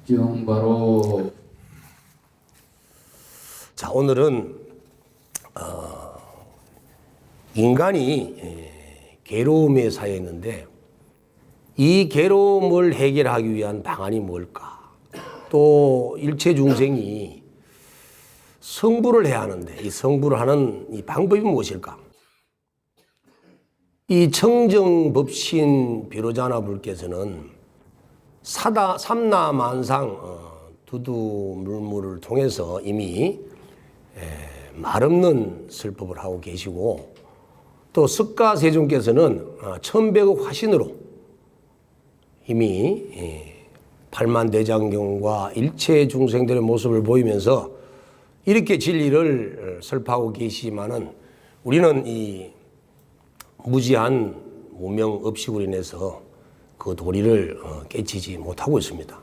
지금 바로 자, 오늘은 인간이 괴로움에 사여 있는데 이 괴로움을 해결하기 위한 방안이 뭘까? 또 일체 중생이 성불을 해야 하는데 이 성불을 하는 이 방법이 무엇일까? 이 청정법신 비로자나 불께서는 삼라만상 두두물물을 통해서 이미 말없는 설법을 하고 계시고, 또 석가세존께서는 천백억 화신으로 이미 팔만대장경과 일체 중생들의 모습을 보이면서 이렇게 진리를 설파하고 계시지만은 우리는 이 무지한 무명 업식으로 인해서 그 도리를 깨치지 못하고 있습니다.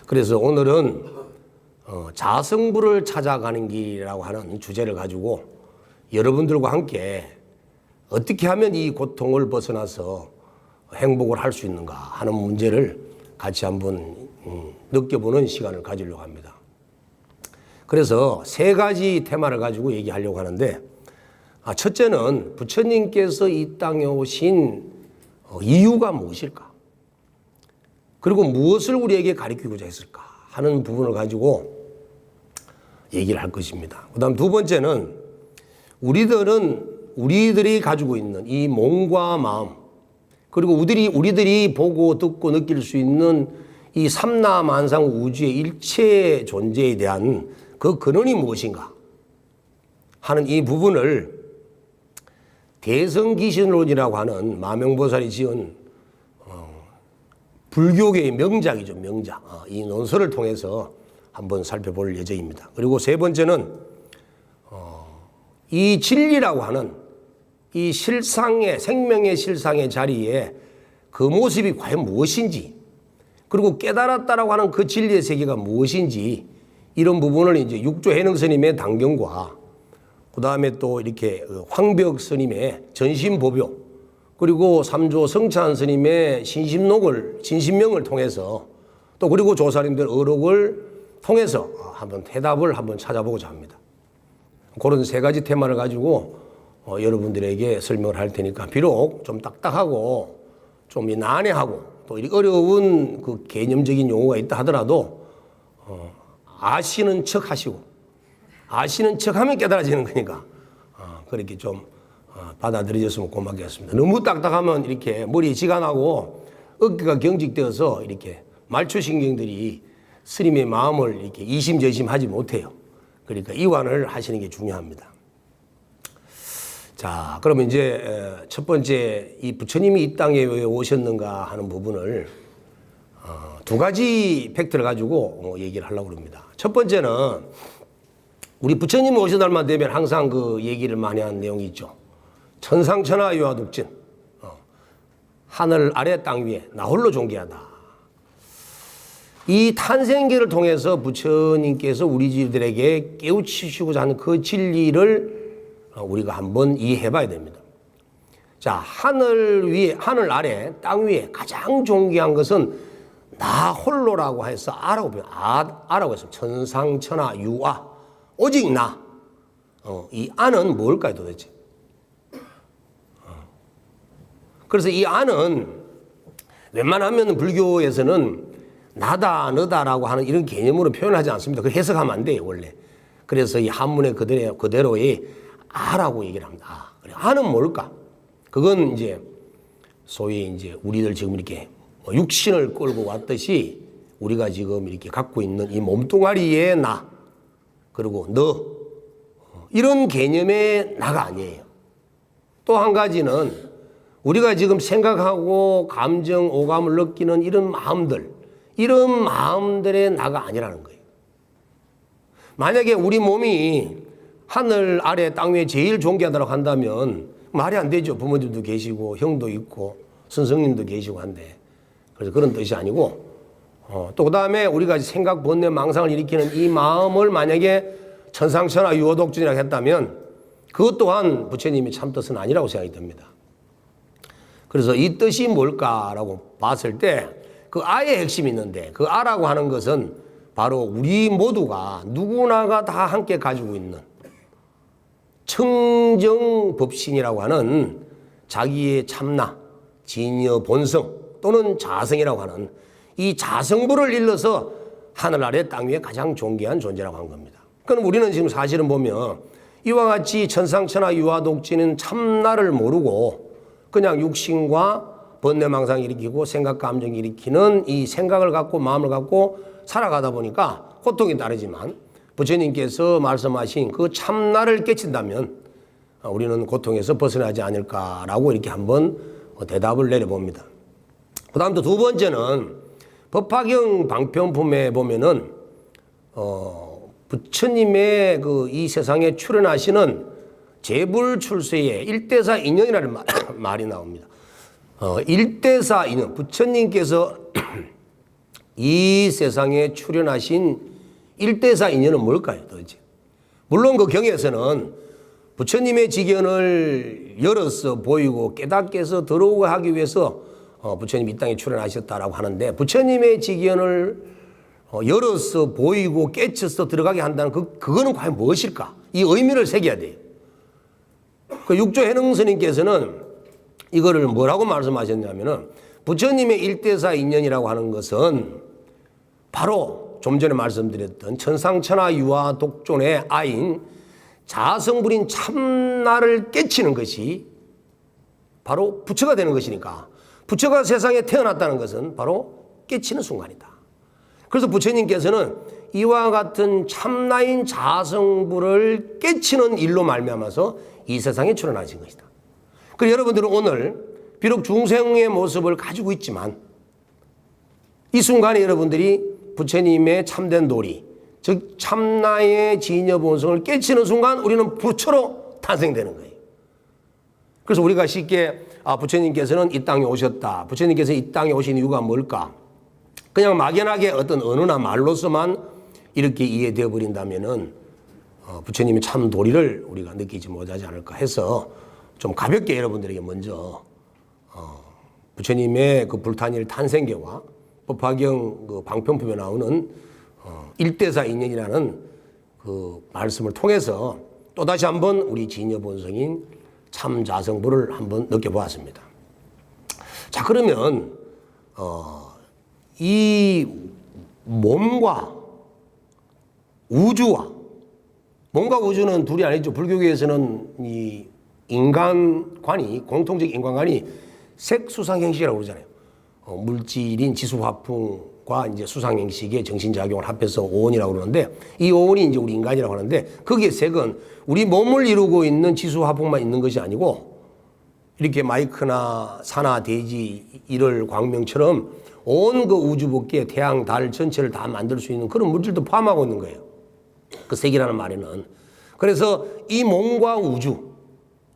그래서 오늘은 자성불을 찾아가는 길이라고 하는 주제를 가지고 여러분들과 함께 어떻게 하면 이 고통을 벗어나서 행복을 할 수 있는가 하는 문제를 같이 한번 느껴보는 시간을 가지려고 합니다. 그래서 세 가지 테마를 가지고 얘기하려고 하는데, 첫째는 부처님께서 이 땅에 오신 이유가 무엇일까? 그리고 무엇을 우리에게 가르치고자 했을까 하는 부분을 가지고 얘기를 할 것입니다. 그 다음 두 번째는 우리들이 가지고 있는 이 몸과 마음, 그리고 우리들이 보고 듣고 느낄 수 있는 이 삼라만상 우주의 일체 존재에 대한 그 근원이 무엇인가 하는 이 부분을 대성기신론이라고 하는 마명보살이 지은 불교계의 명작이죠, 명작. 이 논설을 통해서 한번 살펴볼 예정입니다. 그리고 세 번째는 이 진리라고 하는 이 실상의, 생명의 실상의 자리에 그 모습이 과연 무엇인지, 그리고 깨달았다라고 하는 그 진리의 세계가 무엇인지, 이런 부분을 이제 육조해능 스님의 단경과 그 다음에 또 이렇게 황벽 스님의 전심보묘, 그리고 삼조 성찬 스님의 진심명을 통해서, 또 그리고 조사님들 어록을 통해서 한번 대답을 한번 찾아보고자 합니다. 그런 세 가지 테마를 가지고 여러분들에게 설명을 할 테니까, 비록 좀 딱딱하고 좀 난해하고 또 어려운 그 개념적인 용어가 있다 하더라도 아시는 척 하시고, 아시는 척 하면 깨달아지는 거니까 그렇게 좀 받아들여졌으면 고맙겠습니다. 너무 딱딱하면 이렇게 머리에 지가 나고 어깨가 경직되어서 이렇게 말초신경들이 스님의 마음을 이렇게 이심저심하지 못해요. 그러니까 이완을 하시는 게 중요합니다. 자, 그러면 이제 첫 번째, 이 부처님이 이 땅에 왜 오셨는가 하는 부분을 두 가지 팩트를 가지고 얘기를 하려고 합니다. 첫 번째는 우리 부처님 오신 날만 되면 항상 그 얘기를 많이 하는 내용이 있죠. 천상천하 유화독진, 하늘 아래 땅 위에 나 홀로 존귀하다. 이 탄생기를 통해서 부처님께서 우리들에게 깨우치시고자 하는 그 진리를 우리가 한번 이해해 봐야 됩니다. 자, 하늘 위에, 하늘 아래 땅 위에 가장 존귀한 것은 나 홀로라고 해서 아라고 해서 천상천하 유아, 오직 나. 이 아는 뭘까요 도대체? 그래서 이 아는 웬만하면 불교에서는 나다 너다라고 하는 이런 개념으로 표현하지 않습니다. 그 해석하면 안 돼요 원래. 그래서 이 한문의 그대로의 아라고 얘기를 합니다. 아는 뭘까? 그건 이제 소위 이제 우리들 지금 이렇게 육신을 끌고 왔듯이 우리가 지금 이렇게 갖고 있는 이 몸뚱아리의 나, 그리고 너, 이런 개념의 나가 아니에요. 또 한 가지는 우리가 지금 생각하고 감정, 오감을 느끼는 이런 마음들의 나가 아니라는 거예요. 만약에 우리 몸이 하늘 아래 땅 위에 제일 존귀하다고 한다면 말이 안 되죠. 부모님도 계시고 형도 있고 선생님도 계시고 한데, 그래서 그런 뜻이 아니고, 또 그 다음에 우리가 생각, 번뇌, 망상을 일으키는 이 마음을 만약에 천상천하 유호독존이라고 했다면 그것 또한 부처님의 참뜻은 아니라고 생각이 됩니다. 그래서 이 뜻이 뭘까라고 봤을 때 그 아의 핵심이 있는데 그 아라고 하는 것은 바로 우리 모두가 누구나가 다 함께 가지고 있는 청정법신이라고 하는 자기의 참나, 진여 본성 또는 자성이라고 하는 이 자성부를 일러서 하늘 아래 땅 위에 가장 존귀한 존재라고 하는 겁니다. 그럼 우리는 지금 사실은 보면 이와 같이 천상천하 유화독지는 참나를 모르고 그냥 육신과 번뇌망상 일으키고 생각 감정 일으키는 이 생각을 갖고 마음을 갖고 살아가다 보니까 고통이 따르지만 부처님께서 말씀하신 그 참나를 깨친다면 우리는 고통에서 벗어나지 않을까라고 이렇게 한번 대답을 내려봅니다. 그 다음 또 두 번째는 법화경 방편품에 보면은 부처님의 그 이 세상에 출현하시는 재불출세의 일대사 인연이라는 말이 나옵니다. 일대사 인연, 부처님께서 이 세상에 출현하신 일대사 인연은 뭘까요, 도대체? 물론 그 경에서는 부처님의 직연을 열어서 보이고 깨닫게 해서 들어오게 하기 위해서 부처님이 이 땅에 출현하셨다라고 하는데 부처님의 직연을 열어서 보이고 깨쳐서 들어가게 한다는 그거는 과연 무엇일까? 이 의미를 새겨야 돼요. 그 육조 해능 스님께서는 이거를 뭐라고 말씀하셨냐면은 부처님의 일대사 인연이라고 하는 것은 바로 좀 전에 말씀드렸던 천상천하 유화 독존의 아인 자성불인 참나를 깨치는 것이 바로 부처가 되는 것이니까 부처가 세상에 태어났다는 것은 바로 깨치는 순간이다. 그래서 부처님께서는 이와 같은 참나인 자성불을 깨치는 일로 말미암아서 이 세상에 출현하신 것이다. 그래서 여러분들은 오늘 비록 중생의 모습을 가지고 있지만 이 순간에 여러분들이 부처님의 참된 도리, 즉 참나의 진여 본성을 깨치는 순간 우리는 부처로 탄생되는 거예요. 그래서 우리가 쉽게 부처님께서는 이 땅에 오셨다. 부처님께서 이 땅에 오신 이유가 뭘까? 그냥 막연하게 어떤 언어나 말로서만 이렇게 이해되어 버린다면은 부처님의 참 도리를 우리가 느끼지 못하지 않을까 해서 좀 가볍게 여러분들에게 먼저 부처님의 그 불탄일 탄생계와 법화경 그 방편품에 나오는 일대사 인연이라는 그 말씀을 통해서 또다시 한번 우리 진여 본성인 참 자성부를 한번 느껴보았습니다. 자, 그러면 이 몸과 우주와 몸과 우주는 둘이 아니죠. 불교계에서는 이 인간관이 공통적 인간관이 색수상행식이라고 그러잖아요. 물질인 지수화풍과 이제 수상행식의 정신작용을 합해서 오온이라고 그러는데 이 오온이 이제 우리 인간이라고 하는데 거기에 색은 우리 몸을 이루고 있는 지수화풍만 있는 것이 아니고 이렇게 마이크나 산하 대지 일월 광명처럼 온 그 우주 밖에 태양 달 전체를 다 만들 수 있는 그런 물질도 포함하고 있는 거예요. 그 색이라는 말에는. 그래서 이 몸과 우주,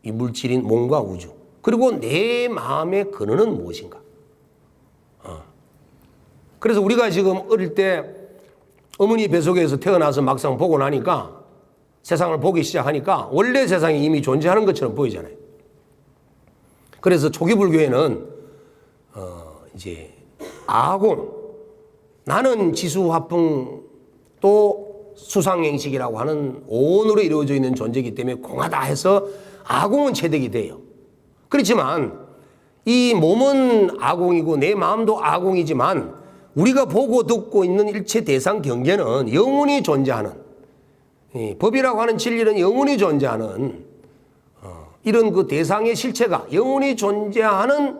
이 물질인 몸과 우주, 그리고 내 마음의 근원은 무엇인가? 그래서 우리가 지금 어릴 때 어머니 뱃속에서 태어나서 막상 보고 나니까 세상을 보기 시작하니까 원래 세상이 이미 존재하는 것처럼 보이잖아요. 그래서 초기 불교에는 이제 아공, 나는 지수화풍 또 수상행식이라고 하는 오온으로 이루어져 있는 존재이기 때문에 공하다 해서 아공은 채택이 돼요. 그렇지만 이 몸은 아공이고 내 마음도 아공이지만 우리가 보고 듣고 있는 일체 대상 경계는 영원히 존재하는 법이라고 하는 진리는 영원히 존재하는 이런 그 대상의 실체가 영원히 존재하는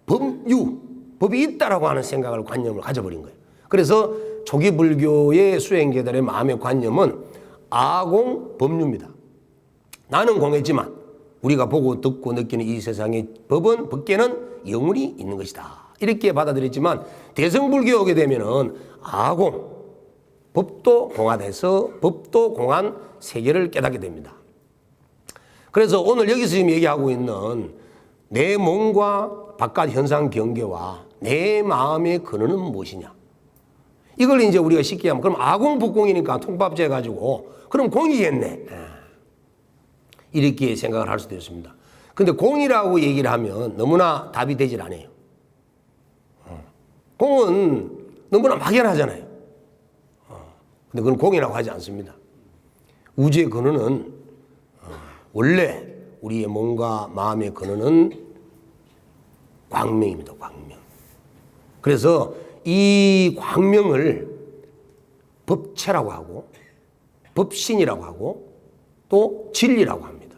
법이 있다라고 하는 생각을 관념을 가져버린 거예요. 그래서 초기 불교의 수행자들의 마음의 관념은 아공 법류입니다. 나는 공했지만 우리가 보고 듣고 느끼는 이 세상의 법은 법계는 영원히 있는 것이다. 이렇게 받아들였지만 대성불교에 오게 되면은 아공, 법도 공하돼서 법도 공한 세계를 깨닫게 됩니다. 그래서 오늘 여기서 지금 얘기하고 있는 내 몸과 바깥 현상 경계와 내 마음의 근원은 무엇이냐? 이걸 이제 우리가 쉽게 하면 그럼 아공 북공이니까 통밥제 가지고 그럼 공이겠네. 이렇게 생각을 할 수도 있습니다. 근데 공이라고 얘기를 하면 너무나 답이 되질 않아요. 공은 너무나 막연하잖아요. 근데 그건 공이라고 하지 않습니다. 우주의 근원은 원래 우리의 몸과 마음의 근원은 광명입니다. 광명. 그래서 이 광명을 법체라고 하고 법신이라고 하고 또 진리라고 합니다.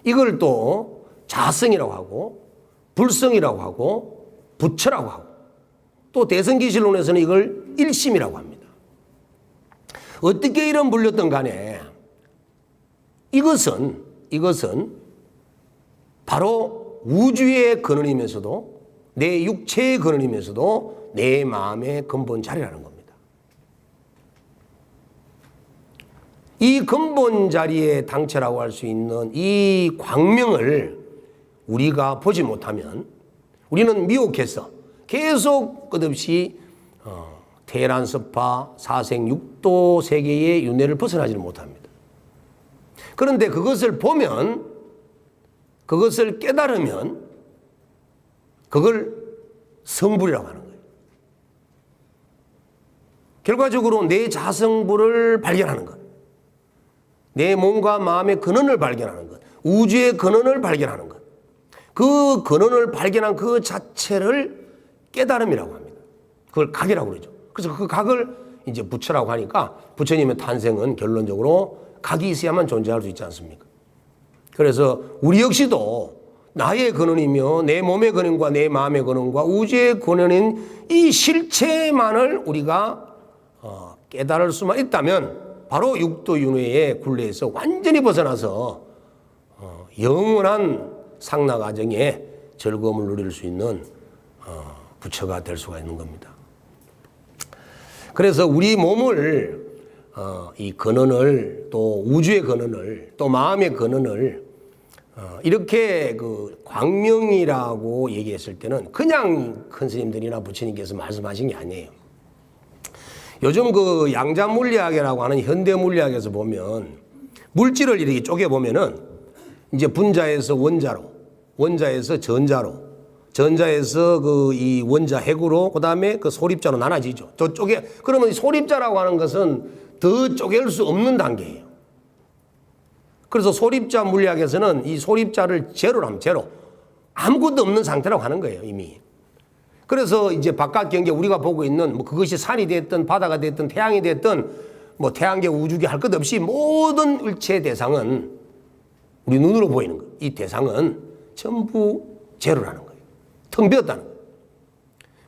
이걸 또 자성이라고 하고 불성이라고 하고 부처라고 하고 또 대성기실론에서는 이걸 일심이라고 합니다. 어떻게 이런 불렸던 간에 이것은 바로 우주의 근원이면서도 내 육체의 근원이면서도 내 마음의 근본 자리라는 겁니다. 이 근본 자리의 당체라고 할 수 있는 이 광명을 우리가 보지 못하면 우리는 미혹해서 계속 끝없이 테란스파 사생육도 세계의 윤회를 벗어나지는 못합니다. 그런데 그것을 보면, 그것을 깨달으면 그걸 성불이라고 하는 거예요. 결과적으로 내 자성불을 발견하는 것, 내 몸과 마음의 근원을 발견하는 것, 우주의 근원을 발견하는 것, 그 근원을 발견한 그 자체를 깨달음이라고 합니다. 그걸 각이라고 그러죠. 그래서 그 각을 이제 부처라고 하니까 부처님의 탄생은 결론적으로 각이 있어야만 존재할 수 있지 않습니까? 그래서 우리 역시도 나의 근원이며 내 몸의 근원과 내 마음의 근원과 우주의 근원인 이 실체만을 우리가 깨달을 수만 있다면 바로 육도윤회의 굴레에서 완전히 벗어나서 영원한 상락아정의 즐거움을 누릴 수 있는 부처가 될 수가 있는 겁니다. 그래서 우리 몸을 이 근원을 또 우주의 근원을 또 마음의 근원을 이렇게 그 광명이라고 얘기했을 때는 그냥 큰 스님들이나 부처님께서 말씀하신 게 아니에요. 요즘 그 양자 물리학이라고 하는 현대 물리학에서 보면 물질을 이렇게 쪼개 보면은 이제 분자에서 원자로, 원자에서 전자로, 전자에서 그 이 원자 핵으로 그다음에 그 소립자로 나눠지죠. 저쪽에 그러면 소립자라고 하는 것은 더 쪼갤 수 없는 단계예요. 그래서 소립자 물리학에서는 이 소립자를 제로로 하면 제로, 아무것도 없는 상태라고 하는 거예요, 이미. 그래서 이제 바깥 경계 우리가 보고 있는 뭐 그것이 산이 됐든 바다가 됐든 태양이 됐든 뭐 태양계 우주계 할 것 없이 모든 일체 대상은 우리 눈으로 보이는 거, 이 대상은 전부 제로라는 거예요. 텅 비었다는 거예요.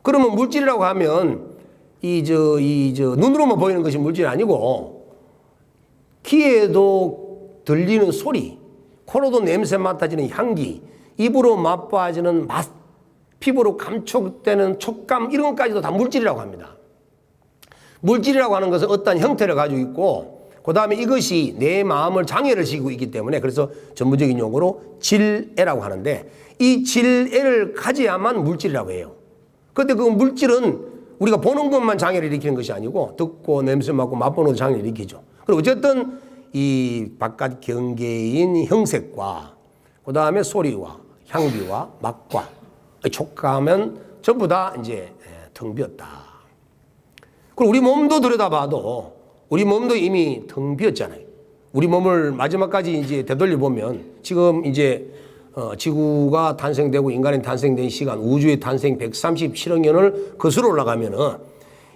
그러면 물질이라고 하면 눈으로만 보이는 것이 물질이 아니고 귀에도 들리는 소리, 코로도 냄새 맡아지는 향기, 입으로 맛봐지는 맛, 피부로 감촉되는 촉감, 이런 것까지도 다 물질이라고 합니다. 물질이라고 하는 것은 어떤 형태를 가지고 있고 그 다음에 이것이 내 마음을 장애를 시키고 있기 때문에 그래서 전문적인 용어로 질애라고 하는데 이 질애를 가져야만 물질이라고 해요. 그런데 그 물질은 우리가 보는 것만 장애를 일으키는 것이 아니고 듣고 냄새 맡고 맛보는 것도 장애를 일으키죠. 그리고 어쨌든 이 바깥 경계인 형색과 그 다음에 소리와 향기와 맛과 촉감은 전부 다 이제 텅 비었다. 그리고 우리 몸도 들여다봐도 우리 몸도 이미 텅 비었잖아요. 우리 몸을 마지막까지 이제 되돌려 보면 지금 이제 지구가 탄생되고 인간이 탄생된 시간, 우주의 탄생 137억 년을 거슬러 올라가면은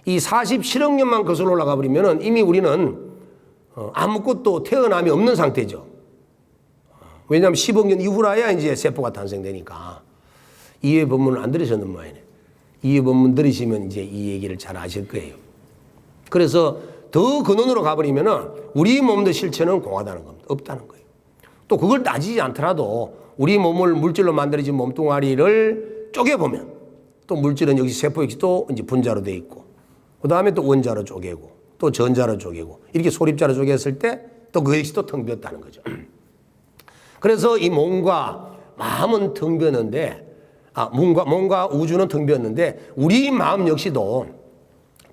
이 47억 년만 거슬러 올라가 버리면은 이미 우리는 아무것도 태어남이 없는 상태죠. 왜냐하면 10억 년 이후라야 이제 세포가 탄생되니까. 이해 법문을 안 들으셨는 모양이네. 이해 법문 들으시면 이제 이 얘기를 잘 아실 거예요. 그래서 더 근원으로 가버리면은 우리 몸도 실체는 공하다는 겁니다. 없다는 거예요. 또 그걸 따지지 않더라도 우리 몸을 물질로 만들어진 몸뚱아리를 쪼개보면 또 물질은 역시 세포 역시 또 이제 분자로 돼 있고 그 다음에 또 원자로 쪼개고 또 전자로 쪼개고 이렇게 소립자로 쪼개었을 때 또 그 역시 또 텅 비었다는 거죠. 그래서 이 몸과 마음은 텅 비었는데 몸과 우주는 텅 비었는데 우리 마음 역시도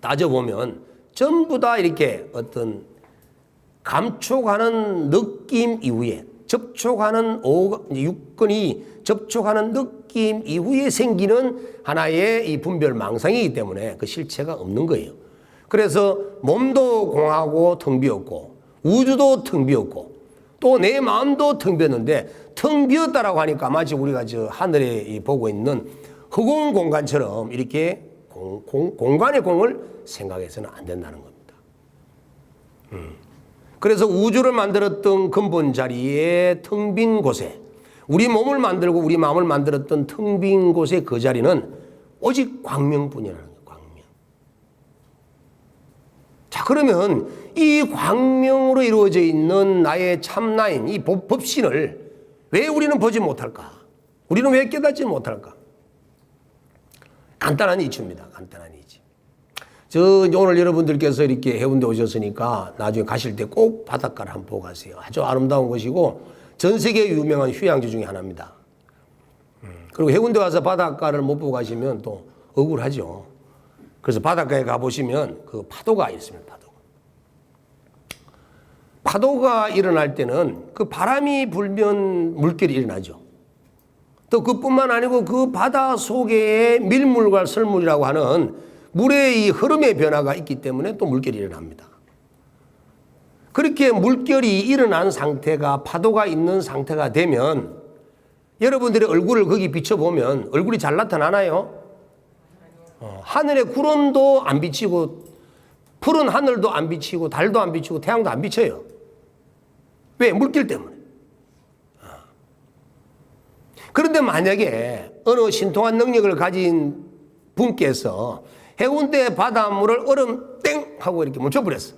따져보면 전부 다 이렇게 어떤 감촉하는 느낌 이후에 접촉하는 육근이 접촉하는 느낌 이후에 생기는 하나의 이 분별망상이기 때문에 그 실체가 없는 거예요. 그래서 몸도 공하고 텅 비었고 우주도 텅 비었고 또 내 마음도 텅 비었는데 텅 비었다라고 하니까 마치 우리가 저 하늘에 보고 있는 허공 공간처럼 이렇게 공간의 공을 생각해서는 안 된다는 겁니다. 그래서 우주를 만들었던 근본 자리에 텅 빈 곳에 우리 몸을 만들고 우리 마음을 만들었던 텅 빈 곳의 그 자리는 오직 광명뿐이라는 거예요. 광명. 자, 그러면 이 광명으로 이루어져 있는 나의 참나인 이 법신을 왜 우리는 보지 못할까? 우리는 왜 깨닫지 못할까? 간단한 이치입니다. 간단한 이치. 오늘 여러분들께서 이렇게 해운대 오셨으니까 나중에 가실 때 꼭 바닷가를 한번 보고 가세요. 아주 아름다운 곳이고 전 세계 유명한 휴양지 중에 하나입니다. 그리고 해운대 와서 바닷가를 못 보고 가시면 또 억울하죠. 그래서 바닷가에 가보시면 그 파도가 있습니다. 파도가 일어날 때는 그 바람이 불면 물결이 일어나죠. 또 그뿐만 아니고 그 바다 속에 밀물과 설물이라고 하는 물의 이 흐름의 변화가 있기 때문에 또 물결이 일어납니다. 그렇게 물결이 일어난 상태가 파도가 있는 상태가 되면 여러분들의 얼굴을 거기 비춰보면 얼굴이 잘 나타나나요? 하늘에 구름도 안 비치고 푸른 하늘도 안 비치고 달도 안 비치고 태양도 안 비쳐요. 왜? 물결 때문에. 그런데 만약에 어느 신통한 능력을 가진 분께서 해운대 바닷물을 얼음 땡 하고 이렇게 멈춰버렸어.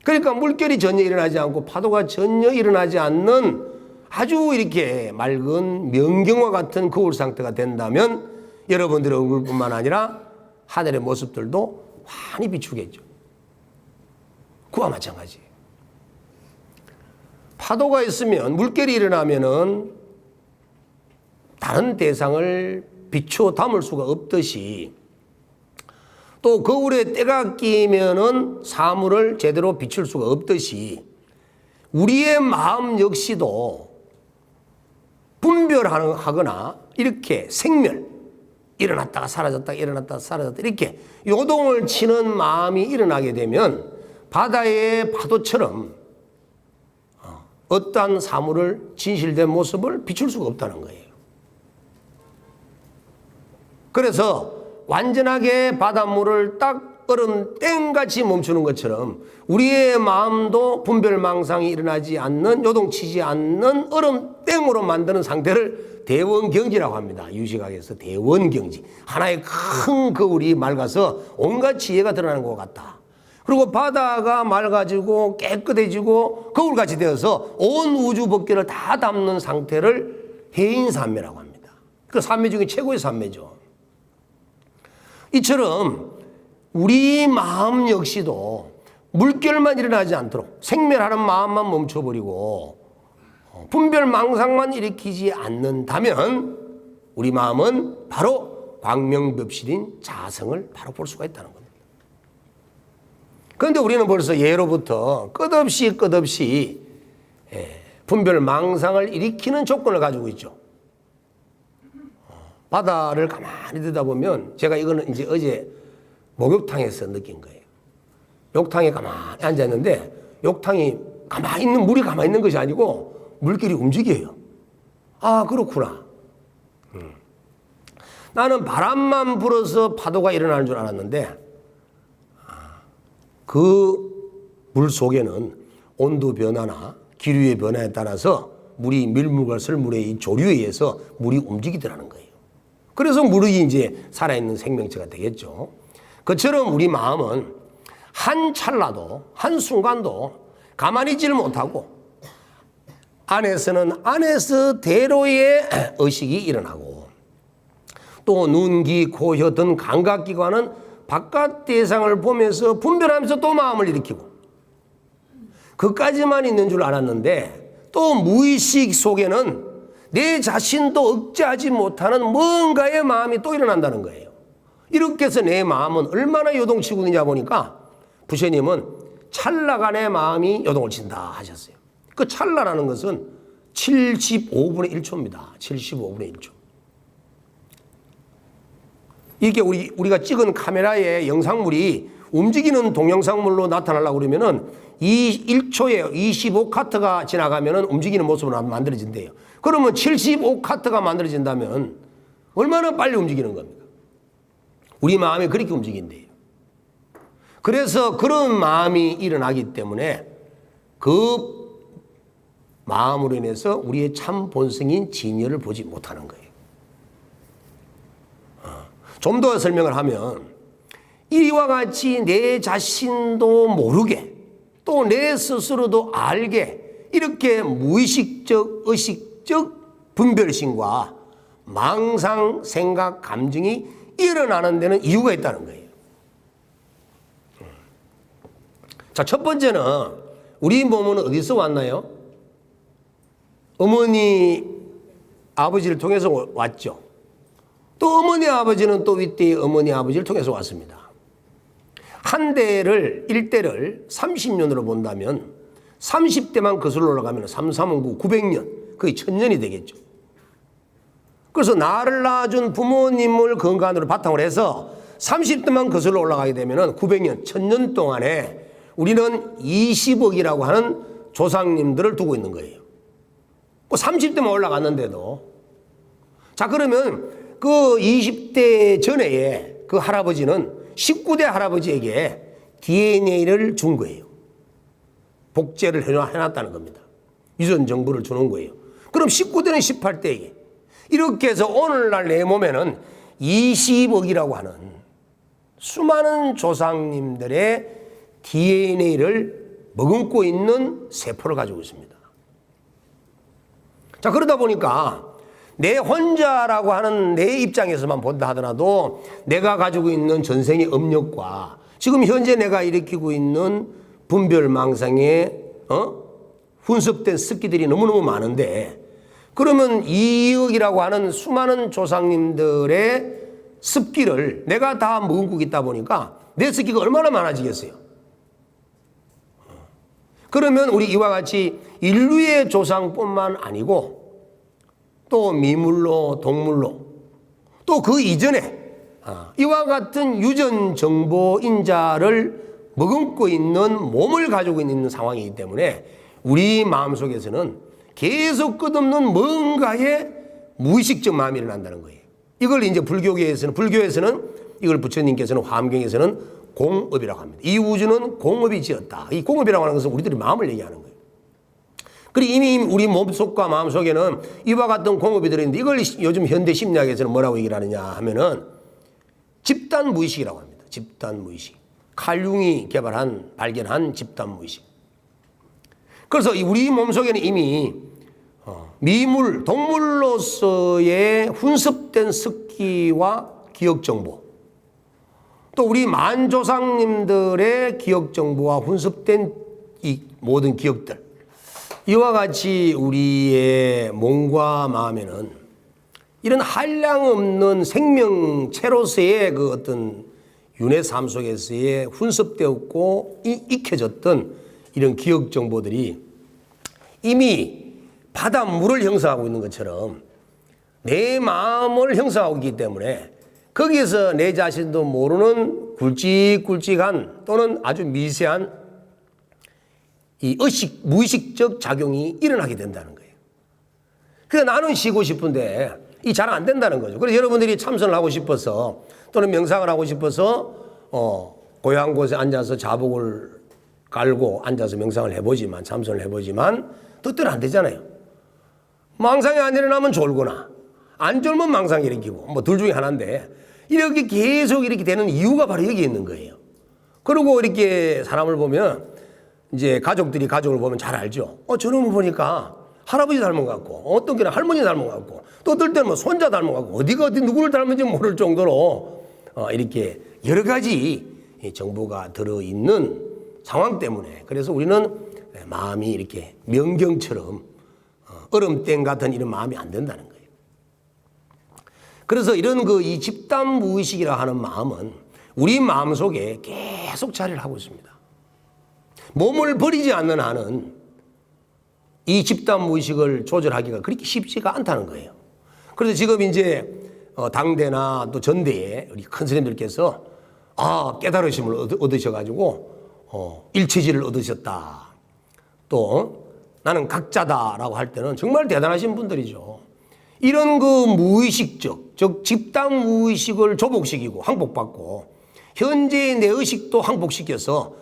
그러니까 물결이 전혀 일어나지 않고 파도가 전혀 일어나지 않는 아주 이렇게 맑은 명경과 같은 거울 상태가 된다면 여러분들의 얼굴뿐만 아니라 하늘의 모습들도 환히 비추겠죠. 그와 마찬가지. 파도가 있으면 물결이 일어나면은 다른 대상을 비추어 담을 수가 없듯이 또 거울에 때가 끼면은 사물을 제대로 비출 수가 없듯이 우리의 마음 역시도 분별하거나 이렇게 생멸 일어났다가 사라졌다가 일어났다가 사라졌다 이렇게 요동을 치는 마음이 일어나게 되면 바다의 파도처럼 어떠한 사물을 진실된 모습을 비출 수가 없다는 거예요. 그래서 완전하게 바닷물을 딱 얼음 땡같이 멈추는 것처럼 우리의 마음도 분별망상이 일어나지 않는 요동치지 않는 얼음 땡으로 만드는 상태를 대원경지라고 합니다. 유식학에서 대원경지. 하나의 큰 거울이 맑아서 온갖 지혜가 드러나는 것 같다. 그리고 바다가 맑아지고 깨끗해지고 거울같이 되어서 온 우주 법계를 다 담는 상태를 해인산매라고 합니다. 그 산매 중에 최고의 산매죠. 이처럼 우리 마음 역시도 물결만 일어나지 않도록 생멸하는 마음만 멈춰버리고 분별망상만 일으키지 않는다면 우리 마음은 바로 광명법실인 자성을 바로 볼 수가 있다는 겁니다. 그런데 우리는 벌써 예로부터 끝없이 분별망상을 일으키는 조건을 가지고 있죠. 바다를 가만히 들여다보면 제가 이거는 이제 어제 목욕탕에서 느낀 거예요. 욕탕에 가만히 앉았는데 욕탕이 가만히 있는 물이 가만히 있는 것이 아니고 물결이 움직여요. 아, 그렇구나. 나는 바람만 불어서 파도가 일어나는 줄 알았는데 그 물 속에는 온도 변화나 기류의 변화에 따라서 물이 밀물과 설물의 이 조류에 의해서 물이 움직이더라는 거예요. 그래서 물이 이제 살아있는 생명체가 되겠죠. 그처럼 우리 마음은 한 찰나도 한 순간도 가만히 있지를 못하고 안에서는 안에서대로의 의식이 일어나고 또 눈, 귀, 코, 혀 등 감각기관은 바깥 대상을 보면서 분별하면서 또 마음을 일으키고 그까지만 있는 줄 알았는데 또 무의식 속에는 내 자신도 억제하지 못하는 뭔가의 마음이 또 일어난다는 거예요. 이렇게 해서 내 마음은 얼마나 요동치고 있느냐 보니까 부처님은 찰나간의 마음이 요동을 친다 하셨어요. 그 찰나라는 것은 75분의 1초입니다. 75분의 1초. 이게 우리가 찍은 카메라의 영상물이 움직이는 동영상물로 나타나려고 그러면은 이 1초에 25카트가 지나가면은 움직이는 모습으로 만들어진대요. 그러면 75카트가 만들어진다면 얼마나 빨리 움직이는 겁니까? 우리 마음이 그렇게 움직인대요. 그래서 그런 마음이 일어나기 때문에 그 마음으로 인해서 우리의 참 본성인 진여를 보지 못하는 거예요. 좀 더 설명을 하면 이와 같이 내 자신도 모르게 또 내 스스로도 알게 이렇게 무의식적 의식적 분별심과 망상 생각 감정이 일어나는 데는 이유가 있다는 거예요. 자, 첫 번째는 우리 몸은 어디서 왔나요? 어머니 아버지를 통해서 왔죠. 또 어머니 아버지는 또 윗대의 어머니 아버지를 통해서 왔습니다. 한 대를 1대를 30년으로 본다면 30대만 거슬러 올라가면 3, 3은 9, 900년 거의 1000년이 되겠죠. 그래서 나를 낳아준 부모님을 근간으로 바탕으로 해서 30대만 거슬러 올라가게 되면 900년 1000년 동안에 우리는 20억이라고 하는 조상님들을 두고 있는 거예요. 30대만 올라갔는데도. 자, 그러면 그 20대 전에 그 할아버지는 19대 할아버지에게 DNA를 준 거예요. 복제를 해놨다는 겁니다. 유전 정보를 주는 거예요. 그럼 19대는 18대에게. 이렇게 해서 오늘날 내 몸에는 20억이라고 하는 수많은 조상님들의 DNA를 머금고 있는 세포를 가지고 있습니다. 자, 그러다 보니까 내 혼자라고 하는 내 입장에서만 본다 하더라도 내가 가지고 있는 전생의 업력과 지금 현재 내가 일으키고 있는 분별망상의 훈습된 습기들이 너무너무 많은데, 그러면 2억이라고 하는 수많은 조상님들의 습기를 내가 다 머금고 있다 보니까 내 습기가 얼마나 많아지겠어요? 그러면 우리 이와 같이 인류의 조상뿐만 아니고 또 미물로 동물로 또 그 이전에 이와 같은 유전 정보 인자를 머금고 있는 몸을 가지고 있는 상황이기 때문에 우리 마음속에서는 계속 끝없는 뭔가의 무의식적 마음이 일어난다는 거예요. 이걸 이제 불교에서는 이걸 부처님께서는 화엄경에서는 공업이라고 합니다. 이 우주는 공업이 지었다. 이 공업이라고 하는 것은 우리들의 마음을 얘기하는 거예요. 그리고 이미 우리 몸속과 마음속에는 이와 같은 공업이 들어있는데 이걸 요즘 현대 심리학에서는 뭐라고 얘기를 하느냐 하면은 집단 무의식이라고 합니다. 집단 무의식. 칼융이 발견한 집단 무의식. 그래서 우리 몸속에는 이미 미물, 동물로서의 훈습된 습기와 기억 정보, 또 우리 만조상님들의 기억 정보와 훈습된 이 모든 기억들, 이와 같이 우리의 몸과 마음에는 이런 한량없는 생명체로서의 그 어떤 윤회 삶 속에서의 훈습되었고 익혀졌던 이런 기억 정보들이 이미 바닷물을 형성하고 있는 것처럼 내 마음을 형성하고 있기 때문에 거기에서 내 자신도 모르는 굵직굵직한 또는 아주 미세한 이 무의식적 작용이 일어나게 된다는 거예요. 그래서 나는 쉬고 싶은데 이 잘 안 된다는 거죠. 그래서 여러분들이 참선을 하고 싶어서 또는 명상을 하고 싶어서 고요한 곳에 앉아서 자복을 깔고 앉아서 명상을 해보지만, 참선을 해보지만 뜻대로 안 되잖아요. 망상이 안 일어나면 졸거나 안 졸면 망상이 일으키고 뭐 둘 중에 하나인데 이렇게 계속 이렇게 되는 이유가 바로 여기 있는 거예요. 그리고 이렇게 사람을 보면 이제 가족들이 가족을 보면 잘 알죠. 저놈을 보니까 할아버지 닮은 것 같고, 어떤 게는 할머니 닮은 것 같고, 또 어떨 때는 뭐 손자 닮은 것 같고, 어디가 어디 누구를 닮은지 모를 정도로 이렇게 여러 가지 정보가 들어있는 상황 때문에, 그래서 우리는 마음이 이렇게 명경처럼 얼음땡 같은 이런 마음이 안 된다는 거예요. 그래서 이런 이 집단 무의식이라 하는 마음은 우리 마음 속에 계속 자리를 하고 있습니다. 몸을 버리지 않는 한은 이 집단 무의식을 조절하기가 그렇게 쉽지가 않다는 거예요. 그래서 지금 이제 당대나 또 전대에 우리 큰 스님들께서 깨달으심을 얻으셔가지고 일체지를 얻으셨다. 또 나는 각자다라고 할 때는 정말 대단하신 분들이죠. 이런 그 무의식적, 즉 집단 무의식을 조복시키고 항복받고 현재의 내 의식도 항복시켜서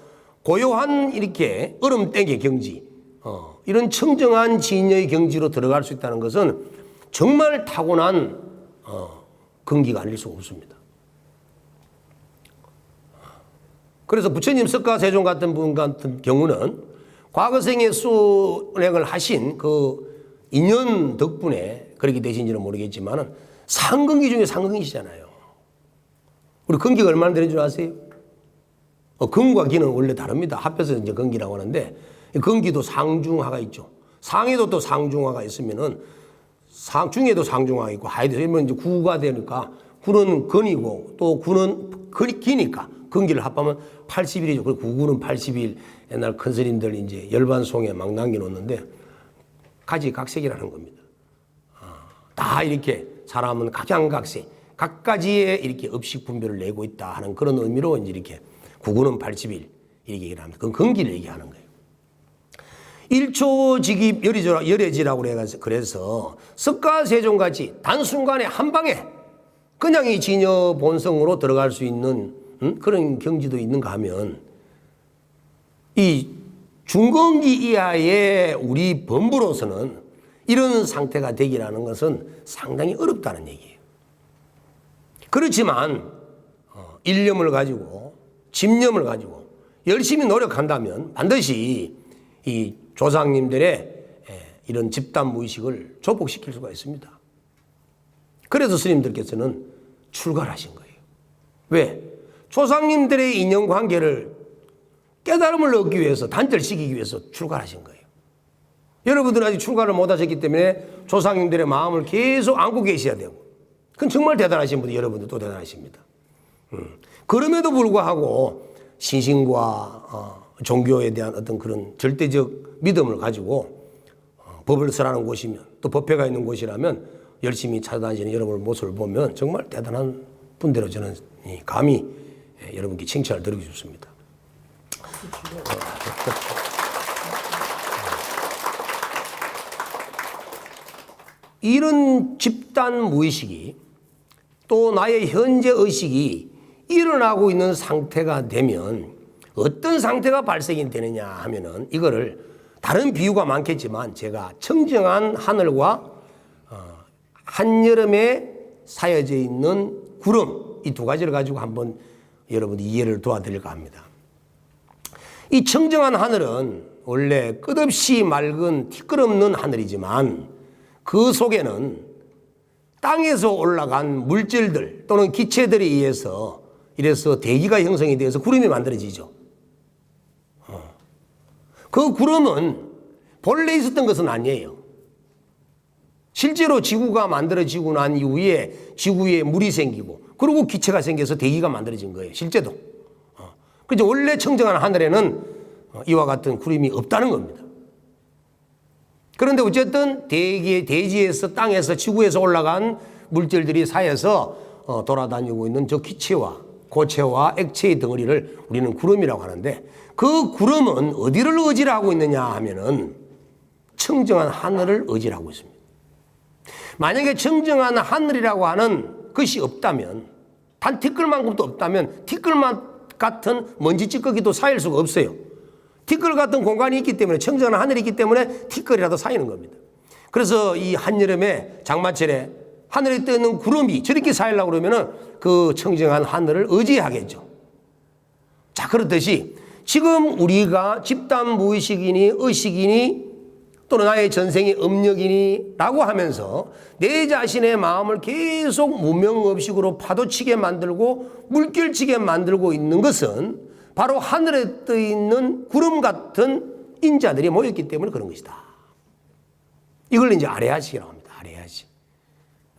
고요한 이렇게 얼음땡의 경지, 이런 청정한 진여의 경지로 들어갈 수 있다는 것은 정말 타고난 근기가 아닐 수가 없습니다. 그래서 부처님 석가세존 같은 분 같은 경우는 과거생에 수행을 하신 그 인연 덕분에 그렇게 되신지는 모르겠지만 상근기 중에 상근기시잖아요. 우리 근기가 얼마나 되는 줄 아세요? 근과 기는 원래 다릅니다. 합해서 이제 근기라고 하는데 근기도 상중하가 있죠. 상에도 또 상중하가 있으면은 중에도 상중하가 있고 하에도 이러면 이제 구가 되니까 구는 근이고 또 구는 기니까 근기를 합하면 80일이죠. 그리고 구구는 80일. 옛날 큰 스님들 이제 열반송에 막 남겨놓는데 가지각색이라는 겁니다. 다 이렇게 사람은 각양각색, 각가지의 이렇게 업식 분별을 내고 있다 하는 그런 의미로 이제 이렇게 구구는 80일 이렇게 얘기를 합니다. 그건 근기를 얘기하는 거예요. 일초직입 열애지라고 그래서 석가세존같이 단순간에 한 방에 그냥 이 진여 본성으로 들어갈 수 있는 그런 경지도 있는가 하면 이 중근기 이하의 우리 범부로서는 이런 상태가 되기라는 것은 상당히 어렵다는 얘기예요. 그렇지만 일념을 가지고 집념을 가지고 열심히 노력한다면 반드시 이 조상님들의 이런 집단 무의식을 조복시킬 수가 있습니다. 그래서 스님들께서는 출가를 하신 거예요. 왜? 조상님들의 인연관계를 깨달음을 얻기 위해서 단절시키기 위해서 출가를 하신 거예요. 여러분들은 아직 출가를 못 하셨기 때문에 조상님들의 마음을 계속 안고 계셔야 되고 그건 정말 대단하신 분이 여러분들도 대단하십니다. 그럼에도 불구하고 신신과 종교에 대한 어떤 그런 절대적 믿음을 가지고 법을 설하는 곳이면 또 법회가 있는 곳이라면 열심히 찾아다니시는 여러분의 모습을 보면 정말 대단한 분대로 저는 감히 여러분께 칭찬을 드리고 싶습니다. 이런 집단 무의식이 또 나의 현재 의식이 일어나고 있는 상태가 되면 어떤 상태가 발생이 되느냐 하면은 이거를 다른 비유가 많겠지만 제가 청정한 하늘과 한여름에 사여져 있는 구름 이 두 가지를 가지고 한번 여러분이 이해를 도와드릴까 합니다. 이 청정한 하늘은 원래 끝없이 맑은 티끌없는 하늘이지만 그 속에는 땅에서 올라간 물질들 또는 기체들에 의해서 이래서 대기가 형성이 되어서 구름이 만들어지죠. 그 구름은 본래 있었던 것은 아니에요. 실제로 지구가 만들어지고 난 이후에 지구에 물이 생기고 그리고 기체가 생겨서 대기가 만들어진 거예요. 실제도. 그래서 원래 청정한 하늘에는 이와 같은 구름이 없다는 겁니다. 그런데 어쨌든 대지에서 땅에서 지구에서 올라간 물질들이 쌓여서 돌아다니고 있는 저 기체와 고체와 액체의 덩어리를 우리는 구름이라고 하는데 그 구름은 어디를 의지를 하고 있느냐 하면은 청정한 하늘을 의지를 하고 있습니다. 만약에 청정한 하늘이라고 하는 것이 없다면 단 티끌만큼도 없다면 티끌만 같은 먼지 찌꺼기도 쌓일 수가 없어요. 티끌 같은 공간이 있기 때문에 청정한 하늘이 있기 때문에 티끌이라도 쌓이는 겁니다. 그래서 이 한여름에 장마철에 하늘에 떠 있는 구름이 저렇게 쌓이려고 그러면은 그 청정한 하늘을 의지하겠죠. 자, 그렇듯이 지금 우리가 집단 무의식이니 의식이니 또는 나의 전생의 업력이니 라고 하면서 내 자신의 마음을 계속 무명의식으로 파도치게 만들고 물결치게 만들고 있는 것은 바로 하늘에 떠 있는 구름 같은 인자들이 모였기 때문에 그런 것이다. 이걸 이제 아레아식이라고 합니다. 아레아식.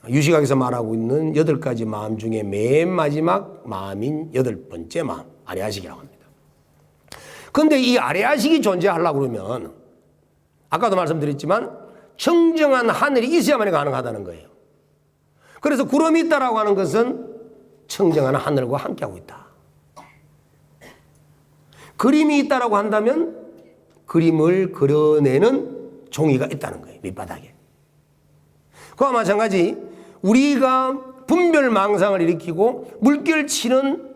유식학에서 말하고 있는 8가지 마음 중에 맨 마지막 마음인 8번째 마음, 아레아식이라고 합니다. 그런데 이 아레아식이 존재하려고 그러면 아까도 말씀드렸지만 청정한 하늘이 있어야만이 가능하다는 거예요. 그래서 구름이 있다라고 하는 것은 청정한 하늘과 함께하고 있다. 그림이 있다라고 한다면 그림을 그려내는 종이가 있다는 거예요. 밑바닥에. 그와 마찬가지 우리가 분별망상을 일으키고 물결치는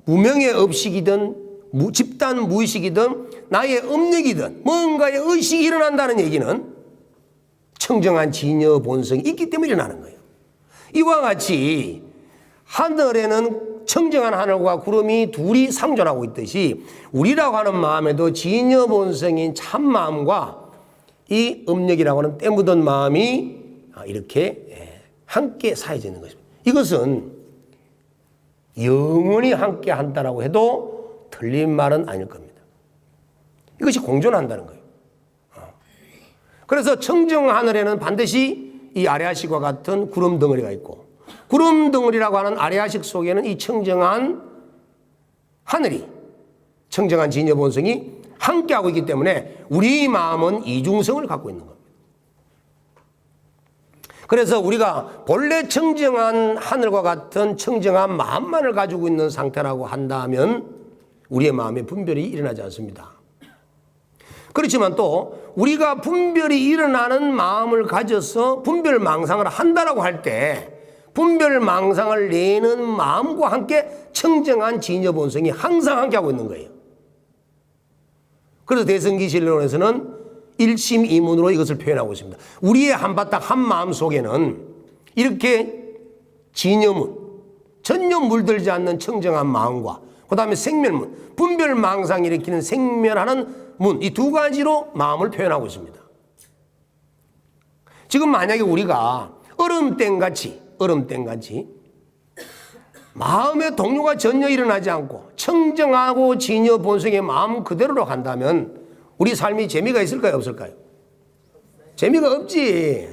무명의 업식이든 집단 무의식이든 나의 업력이든 뭔가의 의식이 일어난다는 얘기는 청정한 진여 본성이 있기 때문에 일어나는 거예요. 이와 같이 하늘에는 청정한 하늘과 구름이 둘이 상존하고 있듯이 우리라고 하는 마음에도 진여 본성인 참마음과 이 업력이라고 하는 때 묻은 마음이 이렇게 함께 사해져 있는 것입니다. 이것은 영원히 함께 한다라고 해도 틀린 말은 아닐 겁니다. 이것이 공존한다는 거예요. 그래서 청정하늘에는 반드시 이 아래아식과 같은 구름 덩어리가 있고 구름 덩어리라고 하는 아래아식 속에는 이 청정한 하늘이 청정한 진여 본성이 함께하고 있기 때문에 우리 마음은 이중성을 갖고 있는 겁니다. 그래서 우리가 본래 청정한 하늘과 같은 청정한 마음만을 가지고 있는 상태라고 한다면 우리의 마음에 분별이 일어나지 않습니다. 그렇지만 또 우리가 분별이 일어나는 마음을 가져서 분별망상을 한다라고 할 때 분별망상을 내는 마음과 함께 청정한 진여 본성이 항상 함께하고 있는 거예요. 그래서 대성기실론에서는 일심이문으로 이것을 표현하고 있습니다. 우리의 한바탕 한 마음 속에는 이렇게 진여문, 전혀 물들지 않는 청정한 마음과 그 다음에 생멸문, 분별망상을 일으키는 생멸하는 문, 이 두 가지로 마음을 표현하고 있습니다. 지금 만약에 우리가 얼음땡같이 마음의 동요가 전혀 일어나지 않고 청정하고 진여 본성의 마음 그대로로 간다면 우리 삶이 재미가 있을까요? 없을까요? 재미가 없지.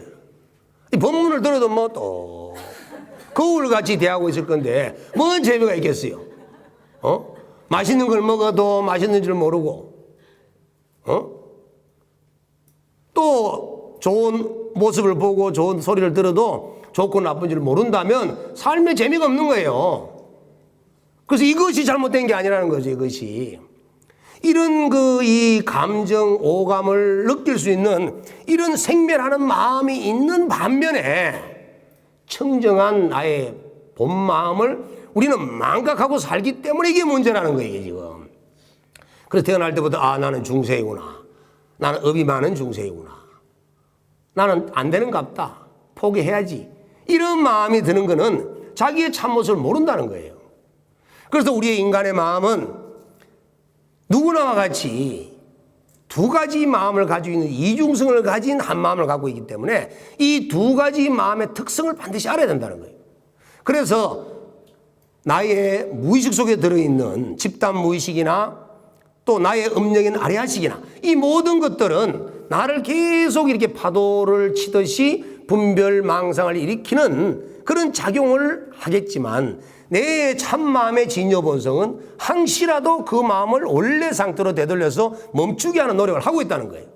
이 본문을 들어도 뭐 또 거울같이 대하고 있을 건데 뭔 재미가 있겠어요? 맛있는 걸 먹어도 맛있는 줄 모르고 또 좋은 모습을 보고 좋은 소리를 들어도 좋고 나쁜 줄 모른다면 삶에 재미가 없는 거예요. 그래서 이것이 잘못된 게 아니라는 거죠. 이것이 이런 이 감정 오감을 느낄 수 있는 이런 생멸하는 마음이 있는 반면에 청정한 나의 본 마음을 우리는 망각하고 살기 때문에 이게 문제라는 거예요. 지금. 그래서 태어날 때부터 나는 중생이구나, 나는 업이 많은 중생이구나, 나는 안 되는갑다, 포기해야지, 이런 마음이 드는 거는 자기의 참모습을 모른다는 거예요. 그래서 우리의 인간의 마음은 누구나와 같이 두 가지 마음을 가지고 있는 이중성을 가진 한 마음을 갖고 있기 때문에 이 두 가지 마음의 특성을 반드시 알아야 된다는 거예요. 그래서 나의 무의식 속에 들어있는 집단 무의식이나 또 나의 음력인 아래아식이나 이 모든 것들은 나를 계속 이렇게 파도를 치듯이 분별망상을 일으키는 그런 작용을 하겠지만 내 참마음의 진여본성은 항시라도 그 마음을 원래 상태로 되돌려서 멈추게 하는 노력을 하고 있다는 거예요.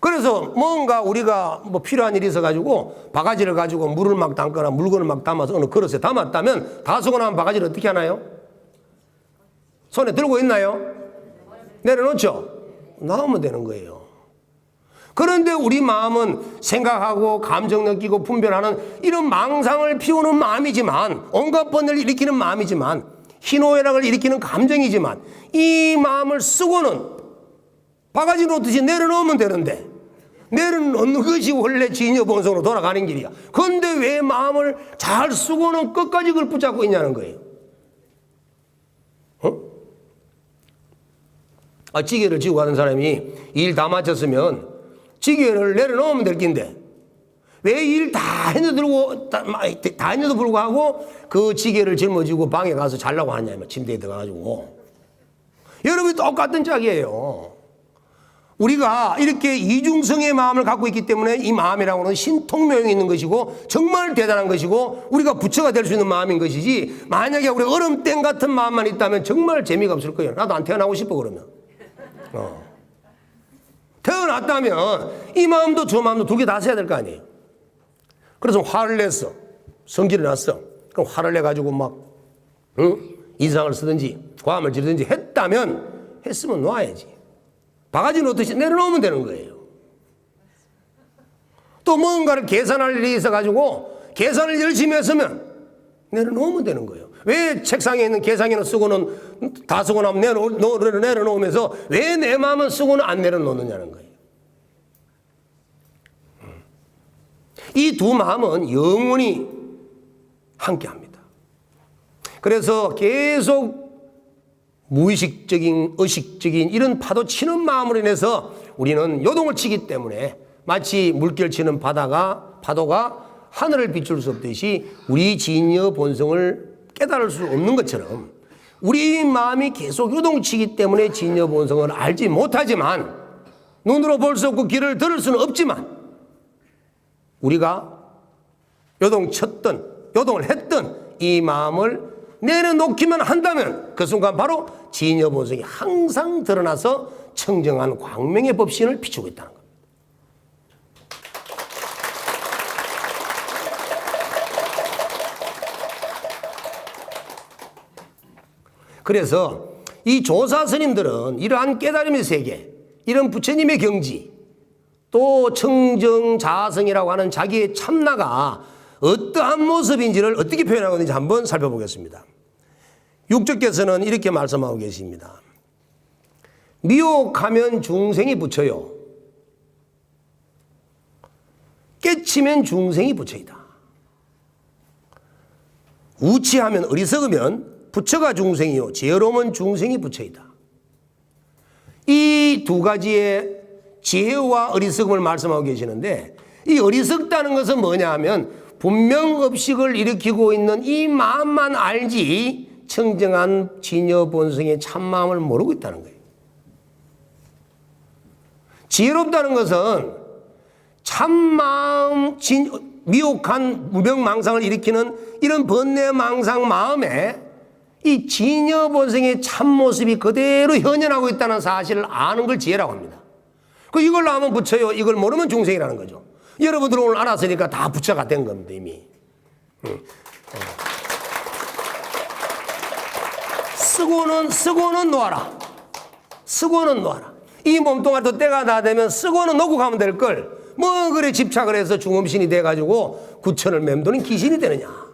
그래서 뭔가 우리가 필요한 일이 있어가지고 바가지를 가지고 물을 막 담거나 물건을 막 담아서 어느 그릇에 담았다면 다 쓰고 나면 바가지를 어떻게 하나요? 손에 들고 있나요? 내려놓죠? 나오면 되는 거예요. 그런데 우리 마음은 생각하고 감정 느끼고 분별하는 이런 망상을 피우는 마음이지만, 온갖 번뇌를 일으키는 마음이지만, 희노애락을 일으키는 감정이지만, 이 마음을 쓰고는 바가지 놓듯이 내려놓으면 되는데 내려놓는 것이 원래 진여본성으로 돌아가는 길이야. 그런데 왜 마음을 잘 쓰고는 끝까지 그걸 붙잡고 있냐는 거예요. 찌개를 지고 가는 사람이 일 다 마쳤으면 찌개를 내려놓으면 될 긴데 왜 일 다 했는데도 불구하고 그 찌개를 짊어지고 방에 가서 자려고 하냐면 침대에 들어가가지고. 여러분이 똑같은 짝이에요. 우리가 이렇게 이중성의 마음을 갖고 있기 때문에 이 마음이라고 하는 신통명이 있는 것이고 정말 대단한 것이고 우리가 부처가 될 수 있는 마음인 것이지, 만약에 우리 얼음땡 같은 마음만 있다면 정말 재미가 없을 거예요. 나도 안 태어나고 싶어 그러면. 놨다면 이 마음도 저 마음도 두 개 다 써야 될 거 아니에요. 그래서 화를 냈어. 성질을 났어. 그럼 화를 내가지고 막 인상을 쓰든지 고함을 지르든지 했으면 놔야지. 바가지 놓듯이 내려놓으면 되는 거예요. 또 뭔가를 계산할 일이 있어가지고 계산을 열심히 했으면 내려놓으면 되는 거예요. 왜 책상에 있는 계산기는 쓰고는 다 쓰고 나면 내려놓으면서 왜 내 마음은 쓰고는 안 내려놓느냐는 거예요. 이 두 마음은 영원히 함께합니다. 그래서 계속 무의식적인 의식적인 이런 파도 치는 마음으로 인해서 우리는 요동을 치기 때문에 마치 물결 치는 파도가 하늘을 비출 수 없듯이 우리 진여 본성을 깨달을 수 없는 것처럼 우리 마음이 계속 요동치기 때문에 진여 본성을 알지 못하지만 눈으로 볼 수 없고 귀를 들을 수는 없지만 우리가 요동을 했던 이 마음을 내려놓기만 한다면 그 순간 바로 진여 본성이 항상 드러나서 청정한 광명의 법신을 비추고 있다는 겁니다. 그래서 이 조사 스님들은 이러한 깨달음의 세계, 이런 부처님의 경지, 또 청정자성이라고 하는 자기의 참나가 어떠한 모습인지를 어떻게 표현하고 있는지 한번 살펴보겠습니다. 육조께서는 이렇게 말씀하고 계십니다. 미혹하면 중생이 부처요, 깨치면 중생이 부처이다. 우치하면 어리석으면 부처가 중생이요 지혜로우면 중생이 부처이다. 이 두 가지의 지혜와 어리석음을 말씀하고 계시는데 이 어리석다는 것은 뭐냐 하면 분명업식을 일으키고 있는 이 마음만 알지 청정한 진여 본성의 참마음을 모르고 있다는 거예요. 지혜롭다는 것은 참마음 미혹한 무명망상을 일으키는 이런 번뇌망상 마음에 이 진여 본성의 참모습이 그대로 현현하고 있다는 사실을 아는 걸 지혜라고 합니다. 이걸 알면 부처요, 이걸 모르면 중생이라는 거죠. 여러분들 오늘 알았으니까 다 부처가 된 겁니다, 이미. 쓰고는 놓아라. 쓰고는 놓아라. 이 몸뚱아리도 때가 다 되면 쓰고는 놓고 가면 될 걸, 뭐 그래 집착을 해서 중음신이 돼가지고 구천을 맴도는 귀신이 되느냐.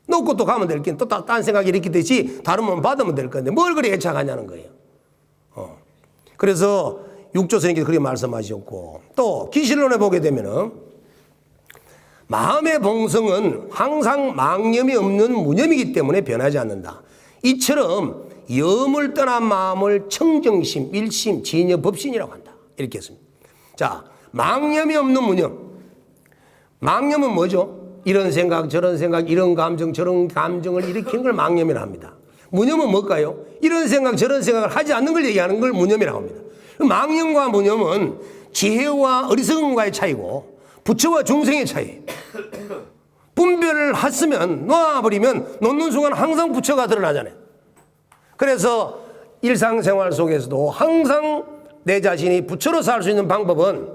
놓고 또 가면 될 게 또 딴 생각이 일으키듯이 다른 몸 받으면 될 건데 뭘 그리 애착하냐는 거예요. 그래서 육조 스님께서 그렇게 말씀하셨고, 또 기실론에 보게 되면은 마음의 봉성은 항상 망념이 없는 무념이기 때문에 변하지 않는다. 이처럼 염을 떠난 마음을 청정심, 일심, 진여, 법신이라고 한다. 이렇게 했습니다. 자, 망념이 없는 무념. 망념은 뭐죠? 이런 생각, 저런 생각, 이런 감정, 저런 감정을 일으키는 걸 망념이라 합니다. 무념은 뭘까요? 이런 생각, 저런 생각을 하지 않는 걸 얘기하는 걸 무념이라고 합니다. 망념과 무념은 지혜와 어리석음과의 차이고 부처와 중생의 차이. 분별을 했으면 놓아버리면 놓는 순간 항상 부처가 드러나잖아요. 그래서 일상생활 속에서도 항상 내 자신이 부처로 살 수 있는 방법은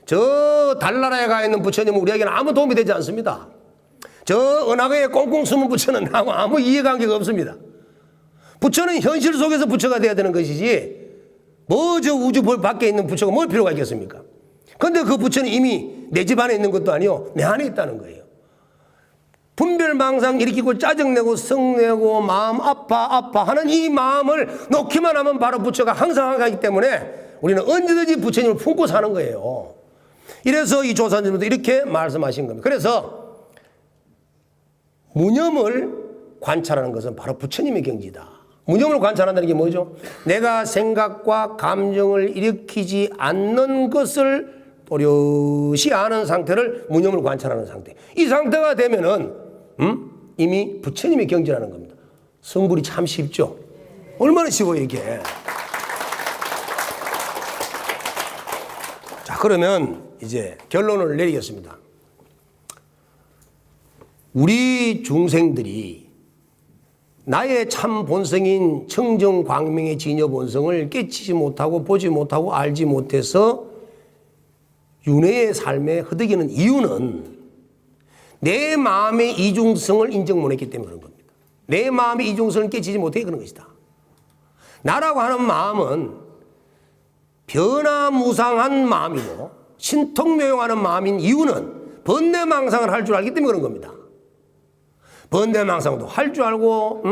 저 달나라에 가 있는 부처님은 우리에게는 아무 도움이 되지 않습니다. 저 은하계에 꽁꽁 숨은 부처는 아무 이해관계가 없습니다. 부처는 현실 속에서 부처가 돼야 되는 것이지 뭐 저 우주 밖에 있는 부처가 뭘 필요가 있겠습니까? 그런데 그 부처는 이미 내 집 안에 있는 것도 아니요 내 안에 있다는 거예요. 분별망상 일으키고 짜증내고 성내고 마음 아파하는 이 마음을 놓기만 하면 바로 부처가 항상 하기 때문에 우리는 언제든지 부처님을 품고 사는 거예요. 이래서 이 조사님도 이렇게 말씀하신 겁니다. 그래서 무념을 관찰하는 것은 바로 부처님의 경지다. 무념을 관찰한다는 게 뭐죠? 내가 생각과 감정을 일으키지 않는 것을 또렷이 아는 상태를 무념을 관찰하는 상태. 이 상태가 되면은 이미 부처님의 경지라는 겁니다. 성불이 참 쉽죠? 얼마나 쉬워요 이게. 자, 그러면 이제 결론을 내리겠습니다. 우리 중생들이 나의 참 본성인 청정광명의 진여 본성을 깨치지 못하고 보지 못하고 알지 못해서 윤회의 삶에 허덕이는 이유는 내 마음의 이중성을 인정 못했기 때문에 그런 겁니다. 내 마음의 이중성을 깨치지 못해 그런 것이다. 나라고 하는 마음은 변화무상한 마음이고 신통묘용하는 마음인 이유는 번뇌망상을 할 줄 알기 때문에 그런 겁니다. 번뇌망상도 할 줄 알고,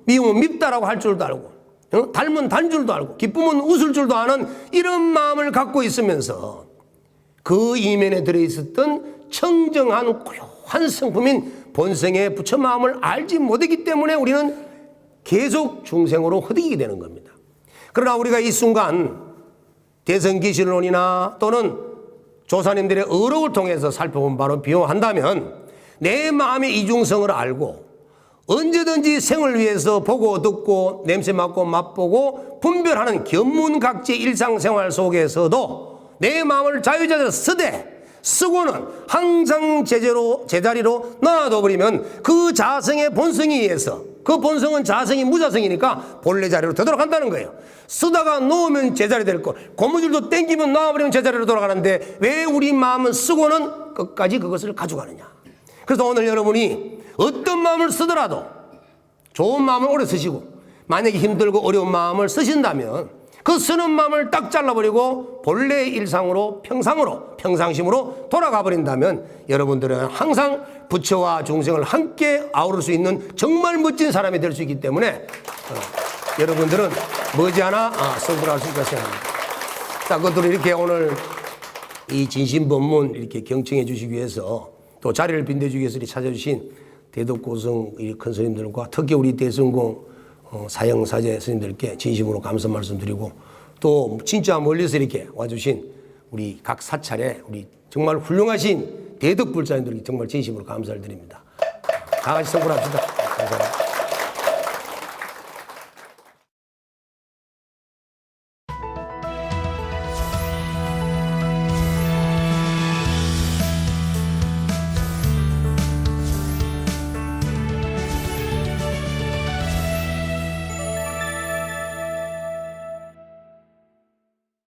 미움은 밉다라고 할 줄도 알고, 닮은 단 줄도 알고, 기쁨은 웃을 줄도 아는 이런 마음을 갖고 있으면서 그 이면에 들어있었던 청정한 고요한 성품인 본성의 부처 마음을 알지 못했기 때문에 우리는 계속 중생으로 허덕이게 되는 겁니다. 그러나 우리가 이 순간 대성기실론이나 또는 조사님들의 어록을 통해서 살펴본 바로 비용한다면 내 마음의 이중성을 알고 언제든지 생을 위해서 보고 듣고 냄새 맡고 맛보고 분별하는 견문각지 일상생활 속에서도 내 마음을 자유자재로 쓰고는 항상 제자리로 놔둬버리면 그 자성의 본성에 의해서 그 본성은 자성이 무자성이니까 본래 자리로 되돌아간다는 거예요. 쓰다가 놓으면 제자리 될 거, 고무줄도 땡기면 놔버리면 제자리로 돌아가는데 왜 우리 마음은 쓰고는 끝까지 그것을 가져가느냐. 그래서 오늘 여러분이 어떤 마음을 쓰더라도 좋은 마음을 오래 쓰시고 만약에 힘들고 어려운 마음을 쓰신다면 그 쓰는 마음을 딱 잘라버리고 본래의 일상으로 평상심으로 돌아가 버린다면 여러분들은 항상 부처와 중생을 함께 아우를 수 있는 정말 멋진 사람이 될 수 있기 때문에 여러분들은 머지않아 성불할 수 있다고 생각합니다. 자, 그것들을 이렇게 오늘 이 진심법문 이렇게 경청해 주시기 위해서 또 자리를 빛내주기 위해서 찾아주신 대덕고성 큰 스님들과 특히 우리 대성공 사형사제 스님들께 진심으로 감사 말씀드리고 또 진짜 멀리서 이렇게 와주신 우리 각 사찰에 우리 정말 훌륭하신 대덕불자님들께 정말 진심으로 감사를 드립니다. 다 같이 성불합시다. 감사합니다.